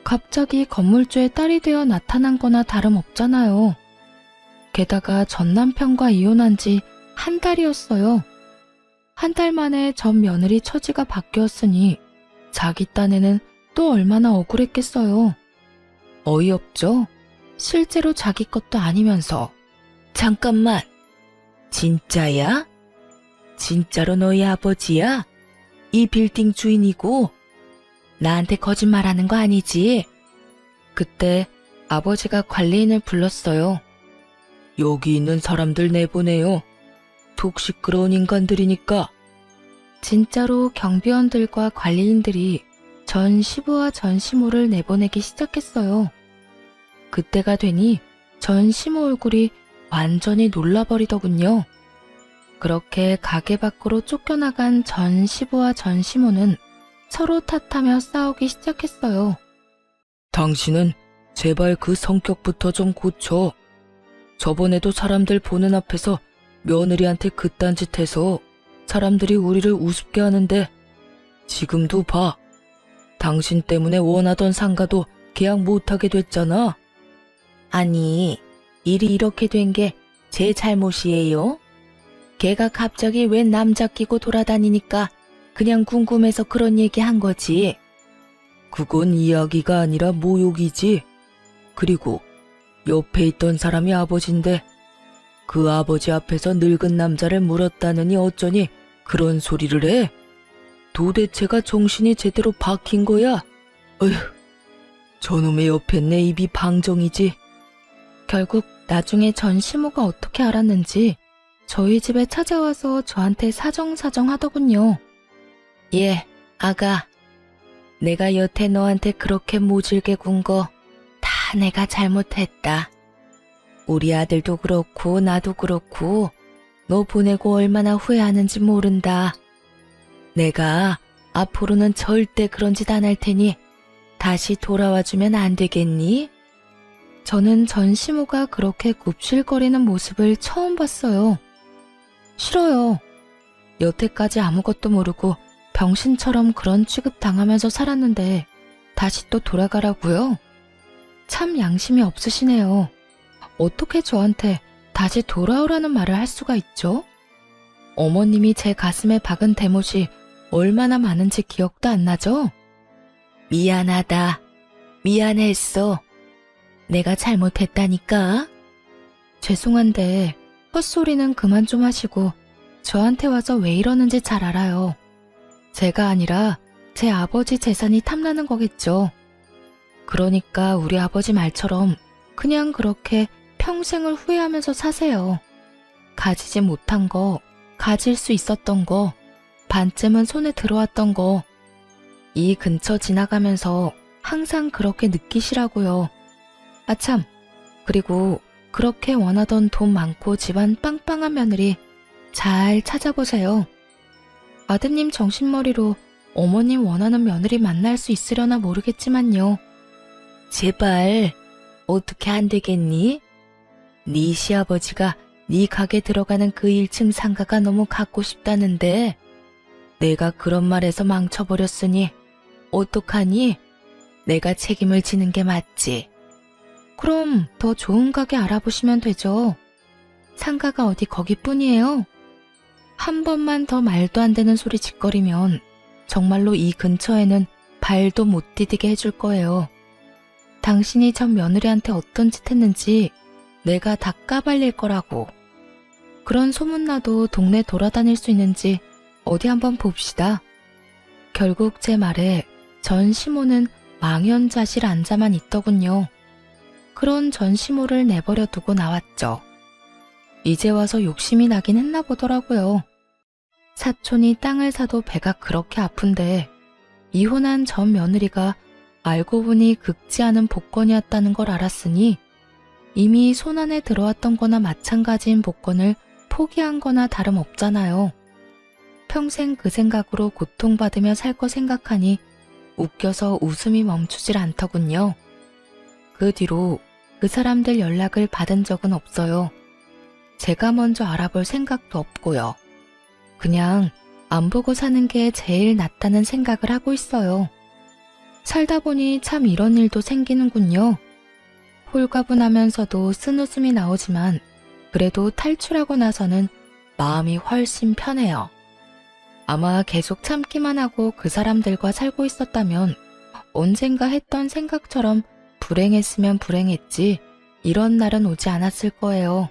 갑자기 건물주의 딸이 되어 나타난 거나 다름없잖아요. 게다가 전 남편과 이혼한 지 한 달이었어요. 한 달 만에 전 며느리 처지가 바뀌었으니 자기 딴에는 또 얼마나 억울했겠어요. 어이없죠? 실제로 자기 것도 아니면서. 잠깐만. 진짜야? 진짜로 너희 아버지야? 이 빌딩 주인이고? 나한테 거짓말하는 거 아니지? 그때 아버지가 관리인을 불렀어요. 여기 있는 사람들 내보내요. 톡 시끄러운 인간들이니까. 진짜로 경비원들과 관리인들이 전 시부와 전 시모를 내보내기 시작했어요. 그때가 되니 전 시모 얼굴이 완전히 놀라버리더군요. 그렇게 가게 밖으로 쫓겨나간 전 시부와 전 시모는 서로 탓하며 싸우기 시작했어요. 당신은 제발 그 성격부터 좀 고쳐. 저번에도 사람들 보는 앞에서 며느리한테 그딴 짓 해서 사람들이 우리를 우습게 하는데 지금도 봐. 당신 때문에 원하던 상가도 계약 못하게 됐잖아. 아니, 일이 이렇게 된 게 제 잘못이에요? 걔가 갑자기 웬 남자 끼고 돌아다니니까 그냥 궁금해서 그런 얘기 한 거지. 그건 이야기가 아니라 모욕이지. 그리고 옆에 있던 사람이 아버지인데 그 아버지 앞에서 늙은 남자를 물었다느니 어쩌니 그런 소리를 해? 도대체가 정신이 제대로 박힌 거야? 어휴. 저놈의 옆에 내 입이 방정이지. 결국 나중에 전 시모가 어떻게 알았는지 저희 집에 찾아와서 저한테 사정사정 하더군요. 예, 아가. 내가 여태 너한테 그렇게 모질게 군 거 다 내가 잘못했다. 우리 아들도 그렇고 나도 그렇고 너 보내고 얼마나 후회하는지 모른다. 내가 앞으로는 절대 그런 짓 안 할 테니 다시 돌아와주면 안 되겠니? 저는 전 시모가 그렇게 굽실거리는 모습을 처음 봤어요. 싫어요. 여태까지 아무것도 모르고 병신처럼 그런 취급 당하면서 살았는데 다시 또 돌아가라고요? 참 양심이 없으시네요. 어떻게 저한테 다시 돌아오라는 말을 할 수가 있죠? 어머님이 제 가슴에 박은 대못이 얼마나 많은지 기억도 안 나죠? 미안하다. 미안했어. 내가 잘못했다니까. 죄송한데 헛소리는 그만 좀 하시고 저한테 와서 왜 이러는지 잘 알아요. 제가 아니라 제 아버지 재산이 탐나는 거겠죠. 그러니까 우리 아버지 말처럼 그냥 그렇게 평생을 후회하면서 사세요. 가지지 못한 거, 가질 수 있었던 거, 반쯤은 손에 들어왔던 거, 이 근처 지나가면서 항상 그렇게 느끼시라고요. 아참, 그리고 그렇게 원하던 돈 많고 집안 빵빵한 며느리 잘 찾아보세요. 아드님 정신머리로 어머님 원하는 며느리 만날 수 있으려나 모르겠지만요. 제발 어떻게 안 되겠니? 네 시아버지가 네 가게 들어가는 그 1층 상가가 너무 갖고 싶다는데 내가 그런 말에서 망쳐버렸으니 어떡하니? 내가 책임을 지는 게 맞지. 그럼 더 좋은 가게 알아보시면 되죠. 상가가 어디 거기뿐이에요. 한 번만 더 말도 안 되는 소리 짓거리면 정말로 이 근처에는 발도 못 디디게 해줄 거예요. 당신이 전 며느리한테 어떤 짓 했는지 내가 다 까발릴 거라고. 그런 소문나도 동네 돌아다닐 수 있는지 어디 한번 봅시다. 결국 제 말에 전 시모는 망연자실 앉아만 있더군요. 그런 전 시모를 내버려 두고 나왔죠. 이제 와서 욕심이 나긴 했나 보더라고요. 사촌이 땅을 사도 배가 그렇게 아픈데 이혼한 전 며느리가 알고 보니 긁지 않은 복권이었다는 걸 알았으니 이미 손안에 들어왔던 거나 마찬가지인 복권을 포기한 거나 다름없잖아요. 평생 그 생각으로 고통받으며 살 거 생각하니 웃겨서 웃음이 멈추질 않더군요. 그 뒤로 그 사람들 연락을 받은 적은 없어요. 제가 먼저 알아볼 생각도 없고요. 그냥 안 보고 사는 게 제일 낫다는 생각을 하고 있어요. 살다 보니 참 이런 일도 생기는군요. 홀가분하면서도 쓴웃음이 나오지만 그래도 탈출하고 나서는 마음이 훨씬 편해요. 아마 계속 참기만 하고 그 사람들과 살고 있었다면 언젠가 했던 생각처럼 불행했으면 불행했지 이런 날은 오지 않았을 거예요.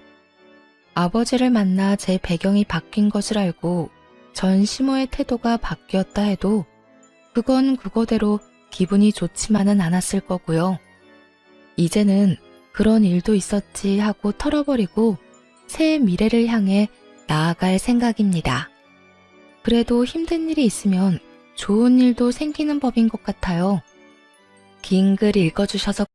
아버지를 만나 제 배경이 바뀐 것을 알고 전 시모의 태도가 바뀌었다 해도 그건 그거대로 기분이 좋지만은 않았을 거고요. 이제는 그런 일도 있었지 하고 털어버리고 새 미래를 향해 나아갈 생각입니다. 그래도 힘든 일이 있으면 좋은 일도 생기는 법인 것 같아요. 긴 글 읽어주셔서